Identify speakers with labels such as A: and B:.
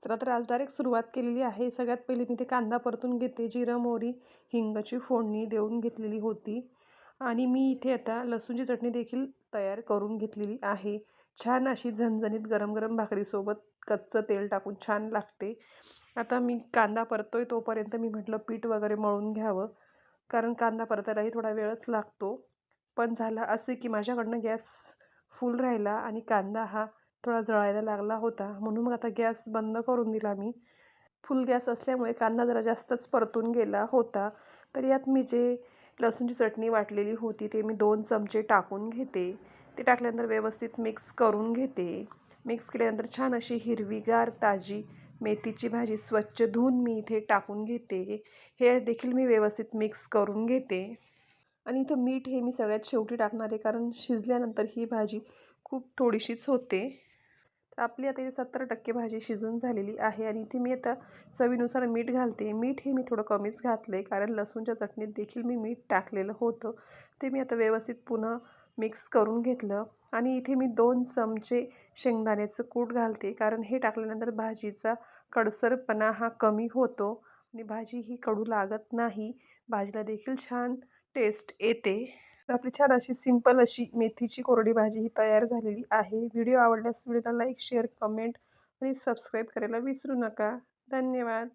A: चला तर आज डायरेक्ट सुरुवात केलेली आहे. सगळ्यात पहिले मी ते कांदा परतून घेते. जिरं, मोहरी, हिंगाची फोडणी देऊन घेतलेली होती. आणि मी इथे आता लसूणची चटणी देखील तयार करून घेतलेली आहे. छान अशी झणझणीत गरम-गरम भाकरीसोबत कच्चं तेल टाकून छान लागते. आता मी कांदा परततोय तोपर्यंत मी म्हटलं पीठ वगैरे मळून घ्यावं. कारण कांदा परतायलाही थोडा वेळच लागतो. पण झालं असे की माझ्याकडनं गॅस फुल राहिला आणि कांदा हा थोडा जळायला लागला होता. म्हणून मग आता गॅस बंद करून दिला मी. फुल गॅस असल्यामुळे कांदा जरा जास्तच परतून गेला होता. तर यात मी जे लसूणची चटणी वाटलेली होती ते मी 2 चमचे टाकून घेते. ते टाकल्यानंतर व्यवस्थित मिक्स करून घेते. मिक्स केल्यानंतर छान अशी हिरवीगार ताजी मेथीची भाजी स्वच्छ धुवून मी इथे टाकून घेते. हे देखील मी व्यवस्थित मिक्स करून घेते. आणि इथं मीठ हे मी सगळ्यात शेवटी टाकणार आहे, कारण शिजल्यानंतर ही भाजी खूप थोडीशीच होते. तर आपली आता इथे 70% भाजी शिजून झालेली आहे आणि इथे मी आता चवीनुसार मीठ घालते. मीठ हे मी थोडं कमीच घातलं आहे, कारण लसूणच्या चटणीत देखील मी मीठ टाकलेलं होतं. ते मी आता व्यवस्थित पुन्हा मिक्स करून घेतलं आणि इथे मी 2 चमचे शेंगदाण्याचं कूट घालते, कारण हे टाकल्यानंतर भाजीचा कडसरपणा हा कमी होतो आणि भाजी ही कडू लागत नाही. भाजीला देखील छान टेस्ट येते. तर आपली छान अशी सिंपल अशी मेथीची कोरडी भाजी ही तयार झालेली आहे. व्हिडिओ आवडल्यास व्हिडिओला लाईक, शेअर, कमेंट आणि सबस्क्राईब करायला विसरू नका. धन्यवाद.